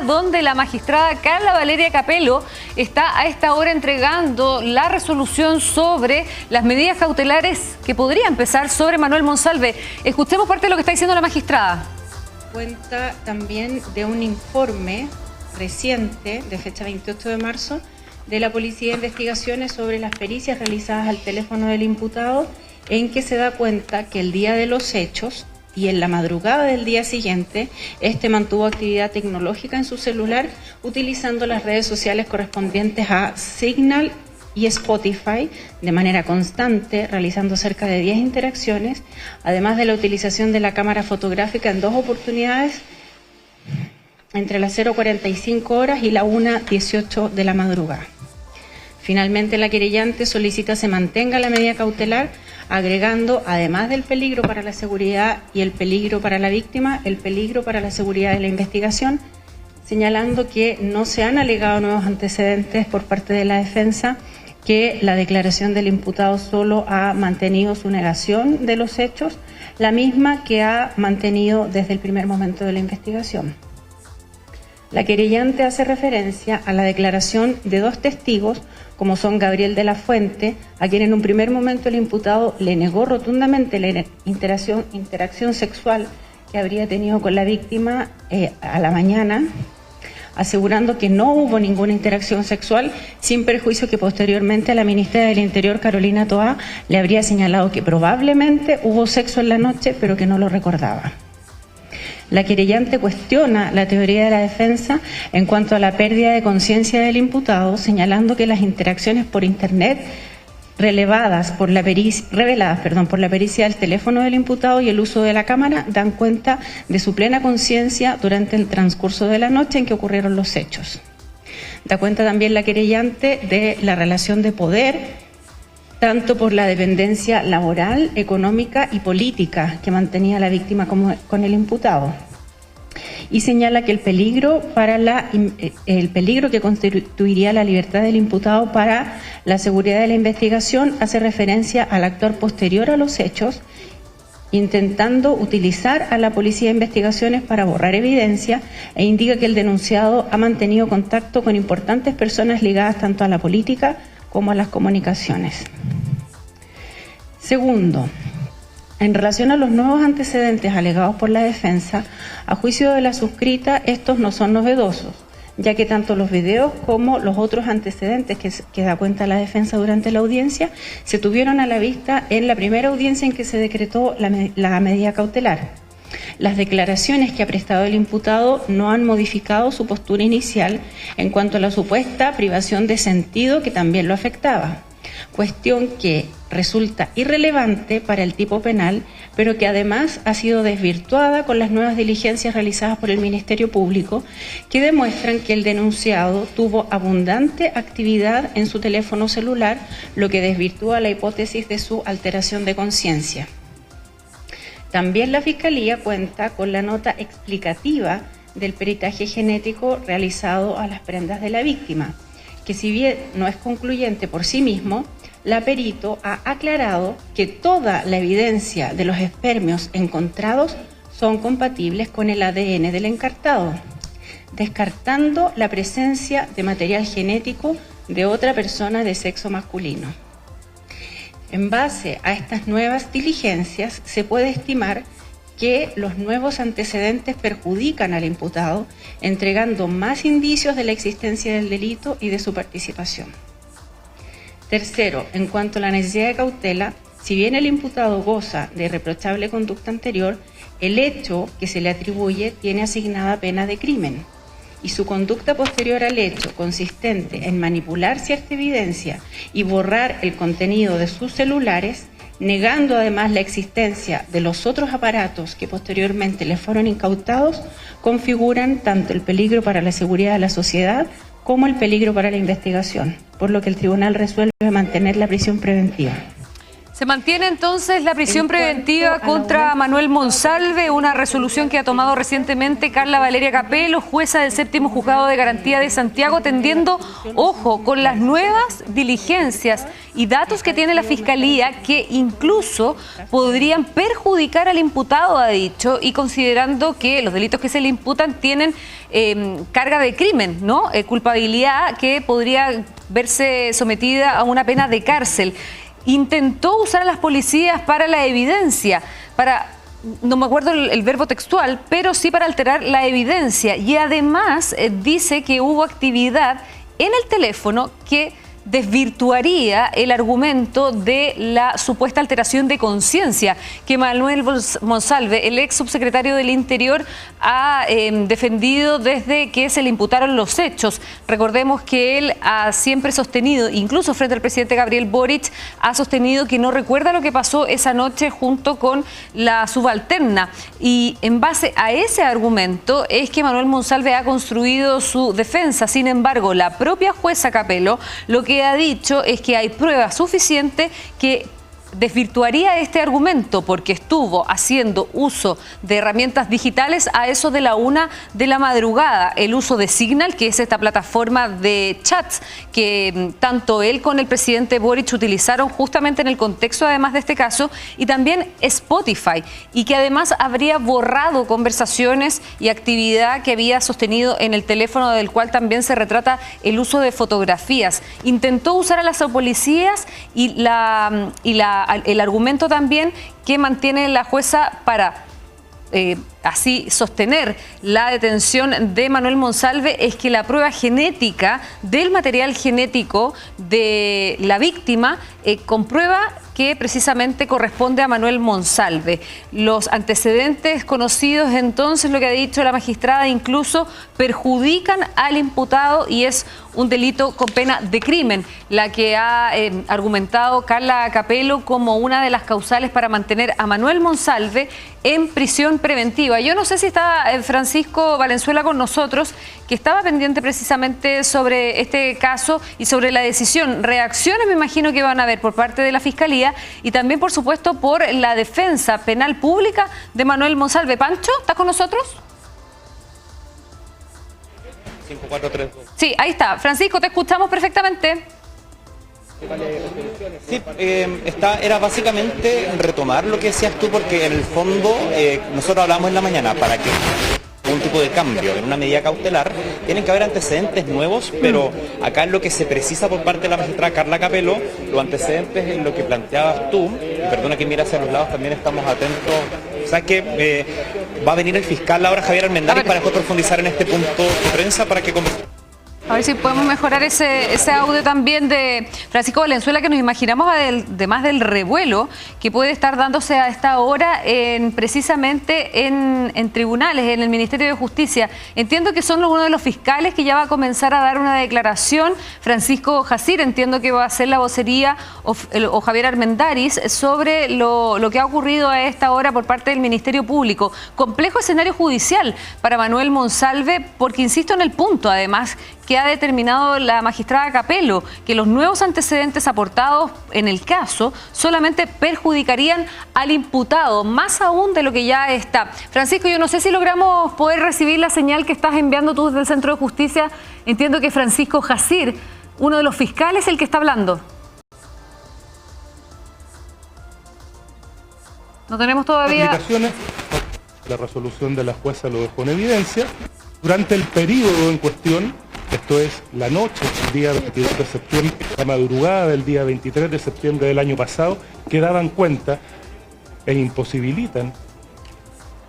Fiscalía, donde la magistrada Carla Valeria Capello está a esta hora entregando la resolución sobre las medidas cautelares que podría empezar sobre Manuel Monsalve. Escuchemos parte de lo que está diciendo la magistrada. Cuenta también de un informe reciente, de fecha 28 de marzo, de la Policía de Investigaciones sobre las pericias realizadas al teléfono del imputado, en que se da cuenta que el día de los hechos y en la madrugada del día siguiente, este mantuvo actividad tecnológica en su celular utilizando las redes sociales correspondientes a Signal y Spotify de manera constante, realizando cerca de 10 interacciones, además de la utilización de la cámara fotográfica en 2 oportunidades entre las 0:45 horas y la 1:18 de la madrugada. Finalmente, la querellante solicita se mantenga la medida cautelar, agregando, además del peligro para la seguridad y el peligro para la víctima, el peligro para la seguridad de la investigación, señalando que no se han alegado nuevos antecedentes por parte de la defensa, que la declaración del imputado solo ha mantenido su negación de los hechos, la misma que ha mantenido desde el primer momento de la investigación. La querellante hace referencia a la declaración de 2 testigos, como son Gabriel de la Fuente, a quien en un primer momento el imputado le negó rotundamente la interacción sexual que habría tenido con la víctima a la mañana, asegurando que no hubo ninguna interacción sexual, sin perjuicio que posteriormente a la ministra del Interior, Carolina Toá, le habría señalado que probablemente hubo sexo en la noche, pero que no lo recordaba. La querellante cuestiona la teoría de la defensa en cuanto a la pérdida de conciencia del imputado, señalando que las interacciones por Internet reveladas por la pericia del teléfono del imputado y el uso de la cámara dan cuenta de su plena conciencia durante el transcurso de la noche en que ocurrieron los hechos. Da cuenta también la querellante de la relación de poder, tanto por la dependencia laboral, económica y política que mantenía la víctima con el imputado. Y señala que el peligro que constituiría la libertad del imputado para la seguridad de la investigación hace referencia al actuar posterior a los hechos, intentando utilizar a la Policía de Investigaciones para borrar evidencia, e indica que el denunciado ha mantenido contacto con importantes personas ligadas tanto a la política como a las comunicaciones. Segundo, en relación a los nuevos antecedentes alegados por la defensa, a juicio de la suscrita, estos no son novedosos, ya que tanto los videos como los otros antecedentes que da cuenta la defensa durante la audiencia se tuvieron a la vista en la primera audiencia en que se decretó la medida cautelar. Las declaraciones que ha prestado el imputado no han modificado su postura inicial en cuanto a la supuesta privación de sentido que también lo afectaba, cuestión que resulta irrelevante para el tipo penal, pero que además ha sido desvirtuada con las nuevas diligencias realizadas por el Ministerio Público, que demuestran que el denunciado tuvo abundante actividad en su teléfono celular, lo que desvirtúa la hipótesis de su alteración de conciencia. También la Fiscalía cuenta con la nota explicativa del peritaje genético realizado a las prendas de la víctima, que si bien no es concluyente por sí mismo, la perito ha aclarado que toda la evidencia de los espermios encontrados son compatibles con el ADN del encartado, descartando la presencia de material genético de otra persona de sexo masculino. En base a estas nuevas diligencias, se puede estimar que los nuevos antecedentes perjudican al imputado, entregando más indicios de la existencia del delito y de su participación. Tercero, en cuanto a la necesidad de cautela, si bien el imputado goza de irreprochable conducta anterior, el hecho que se le atribuye tiene asignada pena de crimen, y su conducta posterior al hecho, consistente en manipular cierta evidencia y borrar el contenido de sus celulares, negando además la existencia de los otros aparatos que posteriormente le fueron incautados, configuran tanto el peligro para la seguridad de la sociedad como el peligro para la investigación, por lo que el tribunal resuelve mantener la prisión preventiva. Se mantiene entonces la prisión preventiva contra Manuel Monsalve, una resolución que ha tomado recientemente Carla Valeria Capello, jueza del 7º Juzgado de Garantía de Santiago, tendiendo ojo con las nuevas diligencias y datos que tiene la Fiscalía que incluso podrían perjudicar al imputado, ha dicho, y considerando que los delitos que se le imputan tienen carga de crimen, ¿no? Culpabilidad que podría verse sometida a una pena de cárcel. Intentó usar a las policías para la evidencia, no me acuerdo el verbo textual, pero sí para alterar la evidencia. Y además dice que hubo actividad en el teléfono que desvirtuaría el argumento de la supuesta alteración de conciencia que Manuel Monsalve, el ex subsecretario del Interior, ha defendido desde que se le imputaron los hechos. Recordemos que él ha siempre sostenido, incluso frente al presidente Gabriel Boric, ha sostenido que no recuerda lo que pasó esa noche junto con la subalterna. Y en base a ese argumento es que Manuel Monsalve ha construido su defensa. Sin embargo, la propia jueza Capello lo que ha dicho es que hay pruebas suficientes que desvirtuaría este argumento porque estuvo haciendo uso de herramientas digitales a eso de la 1 de la madrugada. El uso de Signal, que es esta plataforma de chats que tanto él con el presidente Boric utilizaron justamente en el contexto además de este caso, y también Spotify, y que además habría borrado conversaciones y actividad que había sostenido en el teléfono, del cual también se retrata el uso de fotografías. Intentó usar a las policías y el argumento también que mantiene la jueza para así sostener la detención de Manuel Monsalve es que la prueba genética del material genético de la víctima comprueba que precisamente corresponde a Manuel Monsalve. Los antecedentes conocidos entonces, lo que ha dicho la magistrada, incluso perjudican al imputado y es un delito con pena de crimen, la que ha argumentado Carla Capello como una de las causales para mantener a Manuel Monsalve en prisión preventiva. Yo no sé si está Francisco Valenzuela con nosotros, que estaba pendiente precisamente sobre este caso y sobre la decisión. Reacciones me imagino que van a haber por parte de la Fiscalía y también, por supuesto, por la defensa penal pública de Manuel Monsalve. Pancho, ¿estás con nosotros? 5432. Sí, ahí está. Francisco, te escuchamos perfectamente. Sí, era básicamente retomar lo que decías tú, porque en el fondo nosotros hablamos en la mañana para que un tipo de cambio en una medida cautelar tienen que haber antecedentes nuevos, pero acá es lo que se precisa por parte de la magistrada Carla Capello, los antecedentes en lo que planteabas tú, y perdona que mira hacia los lados, también estamos atentos. O sea que va a venir el fiscal ahora, Javier Armendáriz, para después profundizar en este punto de prensa para que a ver si podemos mejorar ese audio también de Francisco Valenzuela, que nos imaginamos además del revuelo que puede estar dándose a esta hora precisamente en tribunales, en el Ministerio de Justicia. Entiendo que son uno de los fiscales que ya va a comenzar a dar una declaración, Francisco Jacir, entiendo que va a ser la vocería o Javier Armendáriz sobre lo que ha ocurrido a esta hora por parte del Ministerio Público. Complejo escenario judicial para Manuel Monsalve, porque insisto en el punto, además, que ha determinado la magistrada Capello, que los nuevos antecedentes aportados en el caso solamente perjudicarían al imputado, más aún de lo que ya está. Francisco, yo no sé si logramos poder recibir la señal que estás enviando tú desde el Centro de Justicia. Entiendo que Francisco Jacir, uno de los fiscales, el que está hablando. No tenemos todavía... La resolución de la jueza lo dejó en evidencia. Durante el periodo en cuestión, esto es la noche del día 22 de septiembre, la madrugada del día 23 de septiembre del año pasado, que daban cuenta e imposibilitan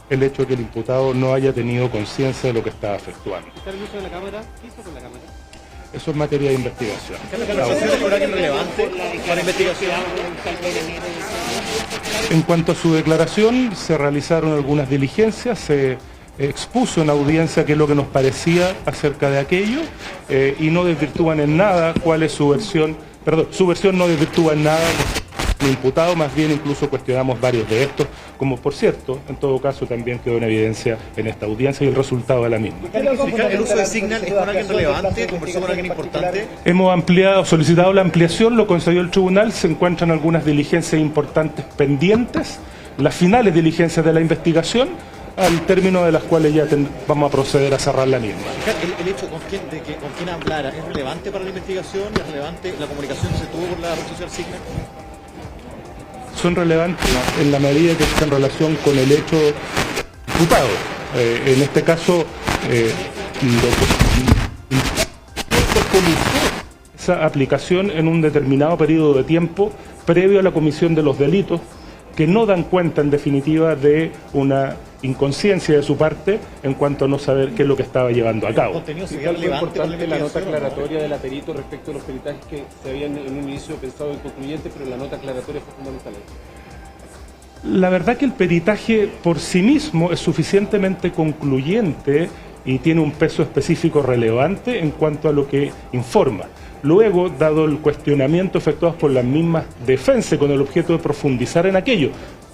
el hecho de que el imputado no haya tenido conciencia de lo que estaba efectuando. ¿Está el uso de la cámara? ¿Qué hizo con la cámara? Eso es materia de investigación. En cuanto a su declaración, se realizaron algunas diligencias, se expuso en audiencia qué es lo que nos parecía acerca de aquello y no desvirtúan en nada cuál es su versión, su versión no desvirtúa en nada imputado, más bien incluso cuestionamos varios de estos, como por cierto, en todo caso también quedó en evidencia en esta audiencia y el resultado de la misma. ¿El uso de Signal es con alguien relevante? ¿Conversó con alguien importante? Hemos solicitado la ampliación, lo concedió el tribunal, se encuentran algunas diligencias importantes pendientes, las finales diligencias de la investigación, al término de las cuales ya vamos a proceder a cerrar la misma. ¿El hecho de que con quién hablara es relevante para la investigación? ¿Es relevante la comunicación que se tuvo por la red social Signal? Son relevantes en la medida que está en relación con el hecho imputado. En este caso, esa aplicación en un determinado periodo de tiempo previo a la comisión de los delitos que no dan cuenta en definitiva de una inconsciencia de su parte en cuanto a no saber qué es lo que estaba llevando a cabo. Fue importante la nota aclaratoria de la perito respecto a los peritajes que se habían en un inicio pensado inconcluyentes, pero la nota aclaratoria fue fundamental. La verdad que el peritaje por sí mismo es suficientemente concluyente y tiene un peso específico relevante en cuanto a lo que informa. Luego, dado el cuestionamiento efectuado por las mismas defensas con el objeto de profundizar en aquello,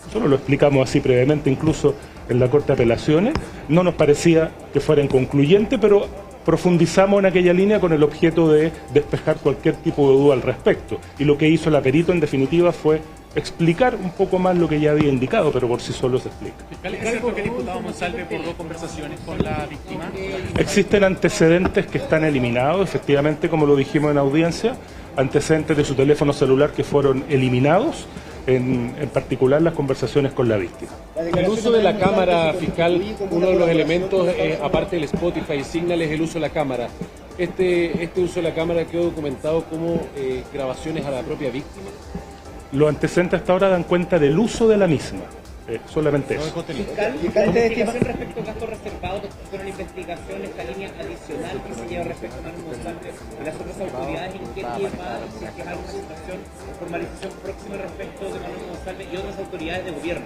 nosotros lo explicamos así brevemente incluso en la Corte de Apelaciones, no nos parecía que fuera inconcluyente, pero profundizamos en aquella línea con el objeto de despejar cualquier tipo de duda al respecto. Y lo que hizo la perito en definitiva fue explicar un poco más lo que ya había indicado, pero por sí solo se explica. ¿Es cierto que el diputado Monsalve acordó conversaciones con la víctima? Existen antecedentes que están eliminados, efectivamente, como lo dijimos en audiencia, antecedentes de su teléfono celular que fueron eliminados, en particular las conversaciones con la víctima. El uso de la cámara, fiscal, uno de los elementos, aparte del Spotify Signal, es el uso de la cámara. Este uso de la cámara quedó documentado como grabaciones a la propia víctima. Los antecedentes hasta ahora dan cuenta del uso de la misma, solamente eso. Fiscal, investigación respecto a gastos reservados con la investigación, esta línea adicional que se lleva respecto a Manuel Monsalve y las otras autoridades, ¿en qué lleva, si es que hay alguna situación, formalización próxima respecto de Manuel Monsalve y otras autoridades de gobierno?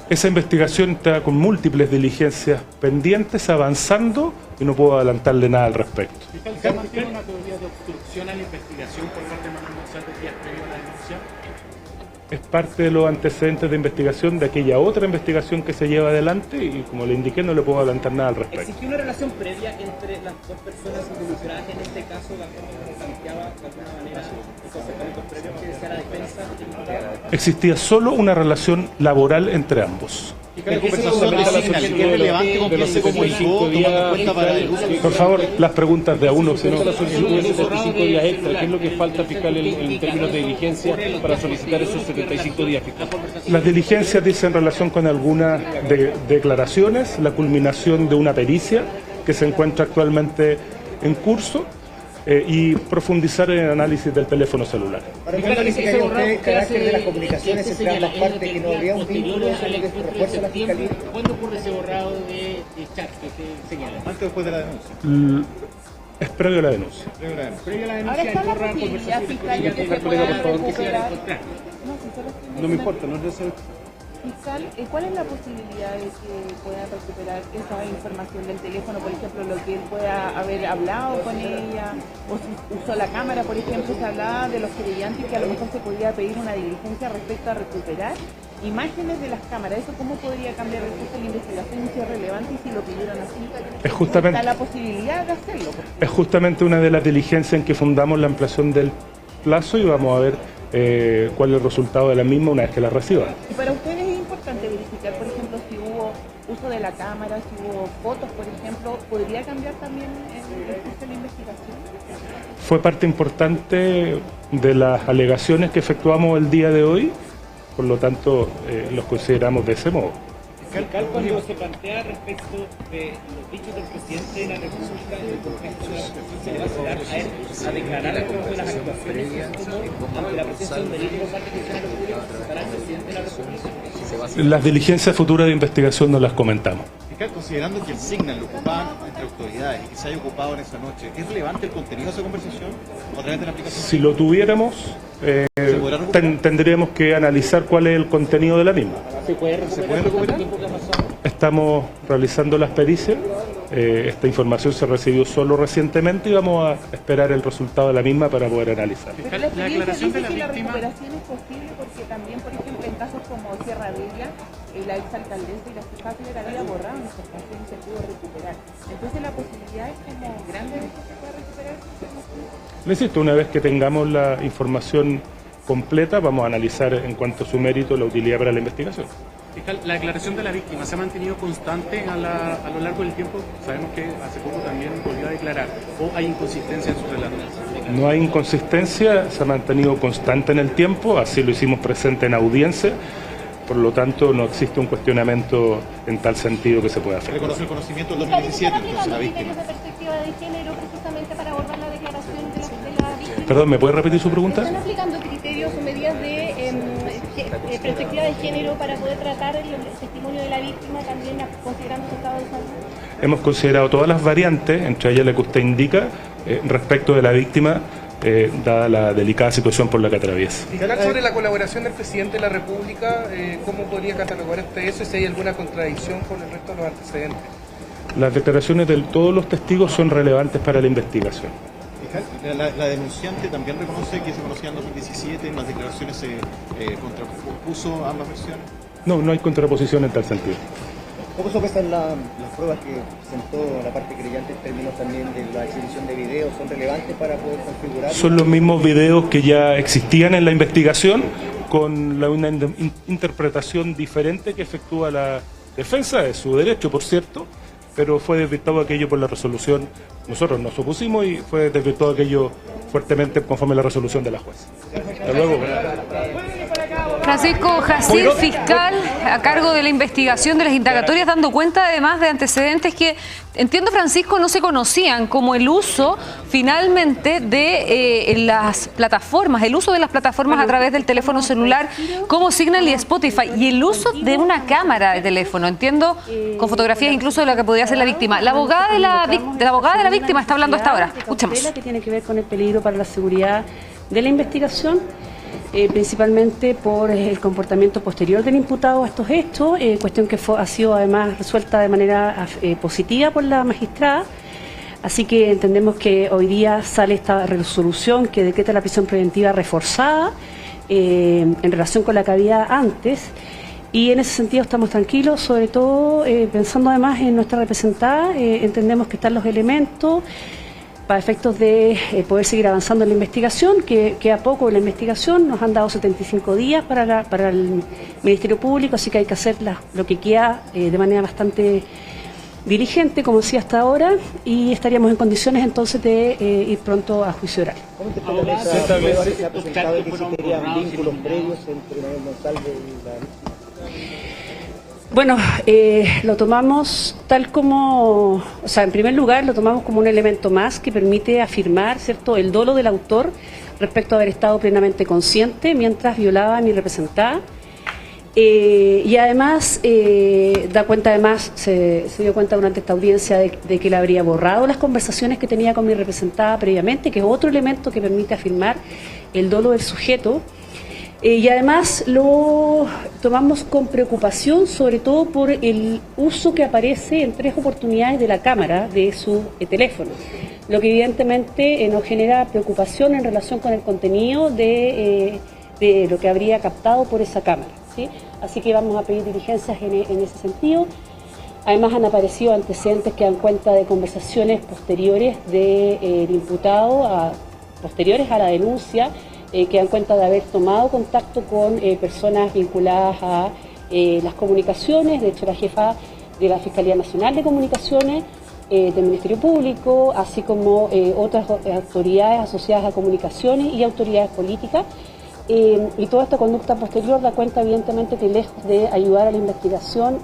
Esa investigación está con múltiples diligencias pendientes, avanzando, y no puedo adelantarle nada al respecto. Fiscal, ¿se mantiene una teoría de obstrucción a la investigación por parte de Manuel Monsalve días previo a la denuncia? Es parte de los antecedentes de investigación de aquella otra investigación que se lleva adelante y, como le indiqué, no le puedo adelantar nada al respecto. ¿Existió una relación previa entre las dos personas involucradas en este caso, de acuerdo a lo que planteaba de alguna manera los acercamientos previos que decía la defensa? Existía solo una relación laboral entre ambos. ¿La conversación de Signal es relevante con quién se comunicó, tomando en cuenta para el uso? Por favor, las preguntas de a uno, si no... La solicitud de 75 días extra, ¿qué es lo que falta, fiscal, en términos de diligencia para solicitar esos 75 días, fiscal? Las diligencias dicen relación con algunas declaraciones, la culminación de una pericia que se encuentra actualmente en curso y profundizar en el análisis del teléfono celular. ¿Para qué calificaría usted el carácter de las comunicaciones entre ambas partes, que no habría un vínculo a lo que refuerza la Fiscalía? ¿Cuándo ocurre ese borrado de chat que se señala? ¿Antes o después de la denuncia? Es previo a la denuncia. Previo a la denuncia. Ahora está la posibilidad, fiscal, de que se pueda recuperar. No me importa, no es necesario. Fiscal, ¿cuál es la posibilidad de que puedan recuperar esa información del teléfono, por ejemplo, lo que él pueda haber hablado con ella, o si usó la cámara, por ejemplo, se hablaba de los querellantes que a lo mejor se podía pedir una diligencia respecto a recuperar imágenes de las cámaras? ¿Eso cómo podría cambiar respecto a la investigación si es relevante y si lo pidieron así? Está la posibilidad de hacerlo. Es justamente una de las diligencias en que fundamos la ampliación del plazo y vamos a ver cuál es el resultado de la misma una vez que la reciban. Y para ustedes es importante verificar, por ejemplo, si hubo uso de la cámara, si hubo fotos, por ejemplo, ¿podría cambiar también el curso de la investigación? Fue parte importante de las alegaciones que efectuamos el día de hoy, por lo tanto los consideramos de ese modo. Fiscal, cuando se plantea respecto de los dichos del presidente de la República en el contexto de la actuación, se le va a dar a él a declarar a través de las actuaciones como ante la presencia de un delito por parte del funcionario público para el presidente de la República. Las diligencias futuras de investigación no las comentamos. Fiscal, considerando que el Signal lo ocupaban entre autoridades y que se haya ocupado en esa noche, ¿es relevante el contenido de esa conversación o a través de la aplicación? Si lo tuviéramos, tendríamos que analizar cuál es el contenido de la misma. ¿Se puede recuperar? Estamos realizando las pericias Esta información se recibió solo recientemente y vamos a esperar el resultado de la misma para poder analizar. Pero la declaración de la recuperación es posible porque también, por ejemplo, en casos como Sierra Bella, la exalcaldesa y la fiscal había borrado esa información y se pudo recuperar. Entonces la posibilidad es como grande de que se pueda recuperar esa información. Le insisto, una vez que tengamos la información completa, vamos a analizar en cuanto a su mérito la utilidad para la investigación. Fiscal, la declaración de la víctima se ha mantenido constante a lo largo del tiempo. Sabemos que hace poco también volvió a declarar. ¿O hay inconsistencia en su relato? No hay inconsistencia, se ha mantenido constante en el tiempo, así lo hicimos presente en audiencia. Por lo tanto, no existe un cuestionamiento en tal sentido que se pueda hacer. Reconoce el conocimiento del 2017, entonces la víctima. ¿De perspectiva de género precisamente para abordar la declaración de la víctima? Perdón, ¿me puede repetir su pregunta? ¿Están aplicando criterios o medidas de perspectiva de género para poder tratar el testimonio de la víctima también considerando su estado de salud? Hemos considerado todas las variantes, entre ellas la que usted indica, respecto de la víctima, dada la delicada situación por la que atraviesa. Hablar sobre la colaboración del presidente de la República, ¿cómo podría catalogar usted eso y si hay alguna contradicción con el resto de los antecedentes? Las declaraciones de todos los testigos son relevantes para la investigación. La denunciante también reconoce que se conocía en 2017, en las declaraciones se contrapuso ambas versiones. No, no hay contraposición en tal sentido. ¿Cómo se pesan las pruebas que presentó la parte creyente en términos también de la exhibición de videos? ¿Son relevantes para poder configurar? Son los mismos videos que ya existían en la investigación, con una interpretación diferente que efectúa la defensa, de su derecho, por cierto, pero fue desvirtuado aquello por la resolución. Nosotros nos opusimos y fue desvirtuado aquello fuertemente conforme a la resolución de la jueza. Hasta luego. Francisco Jacir, fiscal a cargo de la investigación de las indagatorias, dando cuenta además de antecedentes que, entiendo, Francisco, no se conocían, como el uso finalmente de las plataformas, el uso de las plataformas a través del teléfono celular como Signal y Spotify, y el uso de una cámara de teléfono, entiendo, con fotografías incluso de lo que podía ser la víctima. La abogada de la víctima está hablando hasta ahora. Escuchemos. Que tiene que ver con el peligro para la seguridad de la investigación, principalmente por el comportamiento posterior del imputado a estos hechos, cuestión que ha sido además resuelta de manera positiva por la magistrada. Así que entendemos que hoy día sale esta resolución que decreta la prisión preventiva reforzada en relación con la que había antes, y en ese sentido estamos tranquilos, sobre todo pensando además en nuestra representada. Entendemos que están los elementos para efectos de poder seguir avanzando en la investigación, que queda poco en la investigación, nos han dado 75 días para el Ministerio Público, así que hay que hacer lo que queda de manera bastante diligente, como decía hasta ahora, y estaríamos en condiciones entonces de ir pronto a juicio oral. ¿Cómo se ha presentado que existirían vínculos previos entre Manuel Monsalve y la víctima? Bueno, lo tomamos tal como, o sea, en primer lugar lo tomamos como un elemento más que permite afirmar, ¿cierto?, el dolo del autor respecto a haber estado plenamente consciente mientras violaba a mi representada. Y además da cuenta, además se dio cuenta durante esta audiencia de que él habría borrado las conversaciones que tenía con mi representada previamente, que es otro elemento que permite afirmar el dolo del sujeto. Y además lo tomamos con preocupación, sobre todo por el uso que aparece en 3 oportunidades de la cámara de su teléfono, lo que evidentemente nos genera preocupación en relación con el contenido de lo que habría captado por esa cámara, ¿sí? Así que vamos a pedir diligencias en ese sentido. Además han aparecido antecedentes que dan cuenta de conversaciones posteriores del imputado, posteriores a la denuncia, que dan cuenta de haber tomado contacto con personas vinculadas a las comunicaciones. De hecho, la jefa de la Fiscalía Nacional de Comunicaciones, del Ministerio Público, así como otras autoridades asociadas a comunicaciones y autoridades políticas. Y toda esta conducta posterior da cuenta, evidentemente, que lejos de ayudar a la investigación,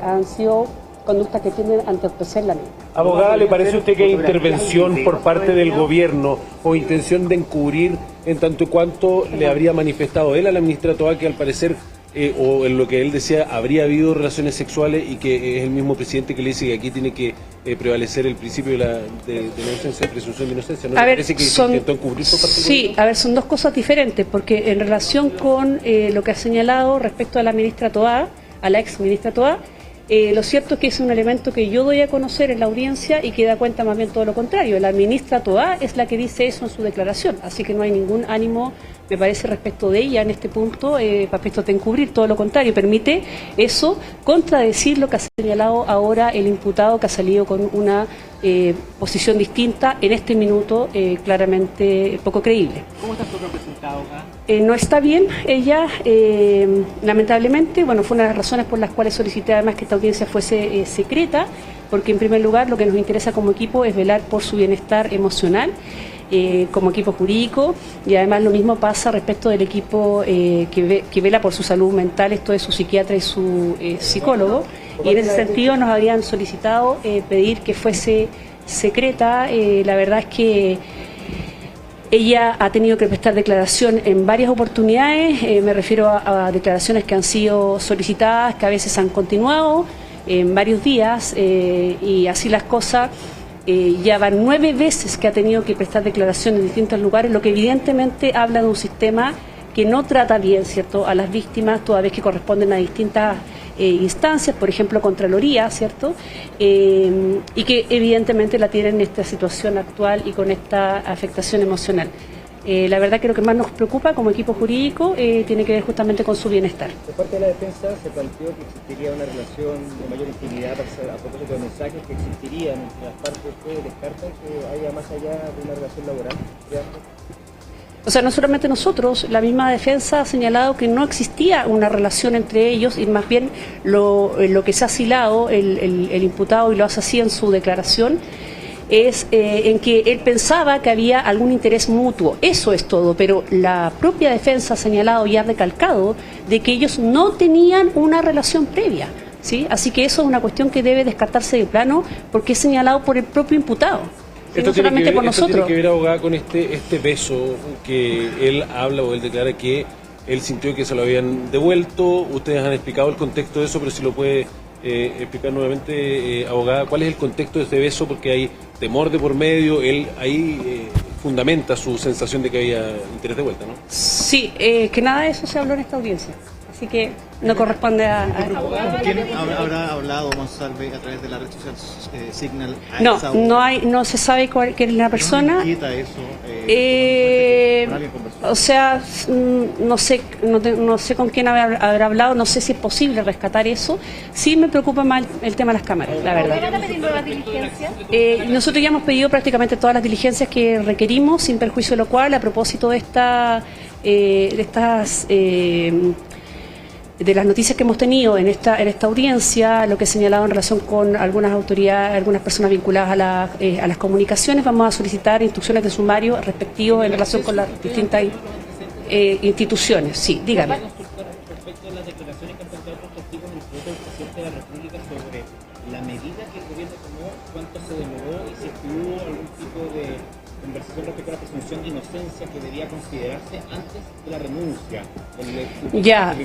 han sido conductas que tienden a entorpecer la misma. Abogada, ¿le parece a usted que hay intervención por parte del gobierno o intención de encubrir en tanto y cuanto le habría manifestado él a la ministra Toá que al parecer, o en lo que él decía, habría habido relaciones sexuales, y que es el mismo presidente que le dice que aquí tiene que prevalecer el principio de la inocencia, de presunción de inocencia? ¿No le parece que se intentó encubrir por parte del gobierno? Sí, a ver, son dos cosas diferentes, porque en relación con lo que ha señalado respecto a la ministra Toá, a la ex ministra Toá, Lo cierto es que es un elemento que yo doy a conocer en la audiencia y que da cuenta más bien todo lo contrario. La ministra Toá es la que dice eso en su declaración, así que no hay ningún ánimo, me parece, respecto de ella en este punto, para encubrir, todo lo contrario, permite eso contradecir lo que ha señalado ahora el imputado, que ha salido con una posición distinta en este minuto, claramente poco creíble. ¿Cómo está su representado acá? No está bien ella, lamentablemente. Bueno, fue una de las razones por las cuales solicité además que esta audiencia fuese secreta, porque en primer lugar lo que nos interesa como equipo es velar por su bienestar emocional, como equipo jurídico, y además lo mismo pasa respecto del equipo que vela por su salud mental, esto es su psiquiatra y su psicólogo, y en ese sentido nos habrían solicitado pedir que fuese secreta. La verdad es que ella ha tenido que prestar declaración en varias oportunidades, me refiero a declaraciones que han sido solicitadas, que a veces han continuado en varios días, y así las cosas. Ya van 9 veces que ha tenido que prestar declaración en distintos lugares, lo que evidentemente habla de un sistema que no trata bien, ¿cierto?, a las víctimas, toda vez que corresponden a distintas instancias, por ejemplo, Contraloría, ¿cierto?, y que evidentemente la tienen en esta situación actual y con esta afectación emocional. La verdad que lo que más nos preocupa como equipo jurídico tiene que ver justamente con su bienestar. De parte de la defensa se planteó que existiría una relación de mayor intimidad a propósito de mensajes que existirían entre las partes. ¿Ustedes descartan que haya más allá de una relación laboral de ambos? O sea, no solamente nosotros, la misma defensa ha señalado que no existía una relación entre ellos, y más bien lo que se ha asilado el imputado, y lo hace así en su declaración, es en que él pensaba que había algún interés mutuo. Eso es todo, pero la propia defensa ha señalado y ha recalcado de que ellos no tenían una relación previa, ¿sí? Así que eso es una cuestión que debe descartarse de plano, porque es señalado por el propio imputado. Esto no solamente por nosotros. Tiene que ver, abogada, con este beso que él habla, o él declara que él sintió que se lo habían devuelto. Ustedes han explicado el contexto de eso, pero si lo puede explicar nuevamente, abogada, ¿cuál es el contexto de este beso? Porque hay temor de por medio, él ahí fundamenta su sensación de que había interés de vuelta, ¿no? Sí, que nada de eso se habló en esta audiencia, así que no corresponde a... ¿Quién habrá hablado Monsalve a través de la red social Signal? No se sabe qué es la persona. ¿No inquieta eso? O sea, no sé con quién habrá hablado, no sé si es posible rescatar eso. Sí me preocupa más el tema de las cámaras, la verdad. ¿Van a pedir nuevas diligencias? Nosotros ya hemos pedido prácticamente todas las diligencias que requerimos, sin perjuicio de lo cual, a propósito de las noticias que hemos tenido en esta audiencia, lo que he señalado en relación con algunas autoridades, algunas personas vinculadas a las comunicaciones, vamos a solicitar instrucciones de sumario respectivos en relación con las distintas instituciones. Sí, dígame. Respecto a las declaraciones que han planteado otros testigos, incluso el presidente de la República, sobre la medida que el gobierno tomó, cuánto se demoró y si hubo algún tipo de conversación respecto a la presunción de inocencia que debía considerarse antes de la renuncia del ya,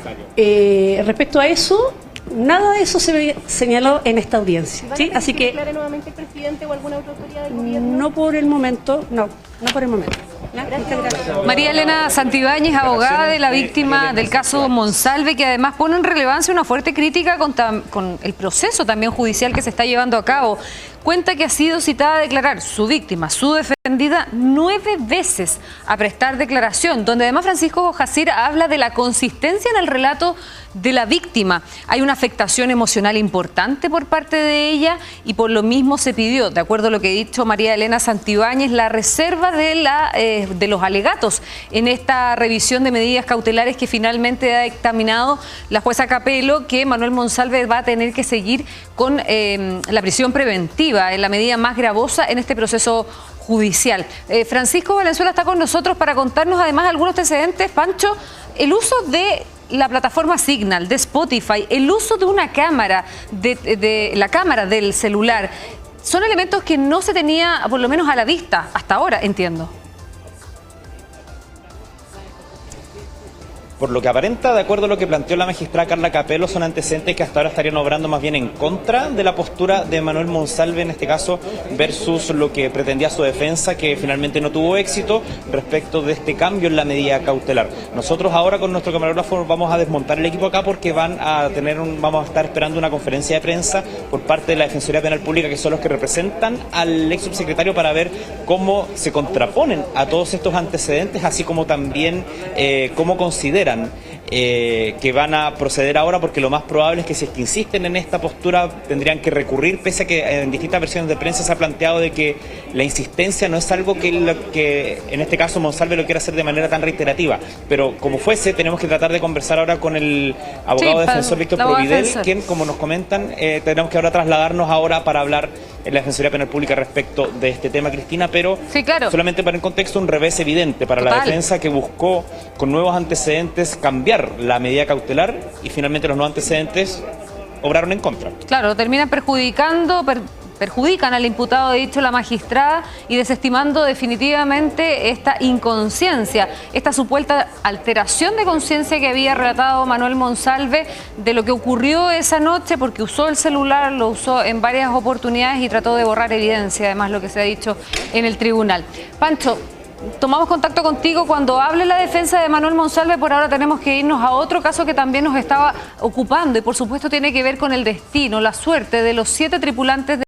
respecto a eso, nada de eso se señaló en esta audiencia, ¿sí? Así que ¿declare nuevamente el presidente o alguna otra autoridad del gobierno? No por el momento, no por el momento. Gracias. María Elena Santibáñez, abogada de la víctima del caso Monsalve, que además pone en relevancia una fuerte crítica con el proceso también judicial que se está llevando a cabo. Cuenta que ha sido citada a declarar su víctima, su defendida, 9 veces a prestar declaración, donde además Francisco Jacir habla de la consistencia en el relato de la víctima. Hay una afectación emocional importante por parte de ella, y por lo mismo se pidió, de acuerdo a lo que ha dicho María Elena Santibáñez, la reserva de los alegatos en esta revisión de medidas cautelares que finalmente ha dictaminado la jueza Capello, que Manuel Monsalve va a tener que seguir con la prisión preventiva, en la medida más gravosa en este proceso judicial. Francisco Valenzuela está con nosotros para contarnos además algunos antecedentes. Pancho, el uso de la plataforma Signal, de Spotify, el uso de una cámara, de la cámara del celular, son elementos que no se tenía, por lo menos a la vista, hasta ahora, entiendo. Por lo que aparenta, de acuerdo a lo que planteó la magistrada Carla Capello, son antecedentes que hasta ahora estarían obrando más bien en contra de la postura de Manuel Monsalve en este caso, versus lo que pretendía su defensa, que finalmente no tuvo éxito respecto de este cambio en la medida cautelar. Nosotros ahora con nuestro camarógrafo vamos a desmontar el equipo acá porque vamos a estar esperando una conferencia de prensa por parte de la Defensoría Penal Pública, que son los que representan al ex subsecretario, para ver cómo se contraponen a todos estos antecedentes, así como también cómo consideran que van a proceder ahora, porque lo más probable es que si es que insisten en esta postura tendrían que recurrir, pese a que en distintas versiones de prensa se ha planteado de que la insistencia no es algo que en este caso Monsalve lo quiera hacer de manera tan reiterativa, pero como fuese, tenemos que tratar de conversar ahora con el abogado defensor Víctor Providel, quien, como nos comentan, tenemos que ahora trasladarnos ahora para hablar en la Defensoría Penal Pública respecto de este tema, Cristina, pero sí, claro, solamente para el contexto, un revés evidente para la defensa, que buscó con nuevos antecedentes cambiar la medida cautelar y finalmente los nuevos antecedentes obraron en contra. Claro, terminan perjudican al imputado, ha dicho la magistrada, y desestimando definitivamente esta inconsciencia, esta supuesta alteración de conciencia que había relatado Manuel Monsalve de lo que ocurrió esa noche, porque usó el celular, lo usó en varias oportunidades y trató de borrar evidencia, además lo que se ha dicho en el tribunal. Pancho, tomamos contacto contigo cuando hable la defensa de Manuel Monsalve. Por ahora tenemos que irnos a otro caso que también nos estaba ocupando y por supuesto tiene que ver con el destino, la suerte de los 7 tripulantes de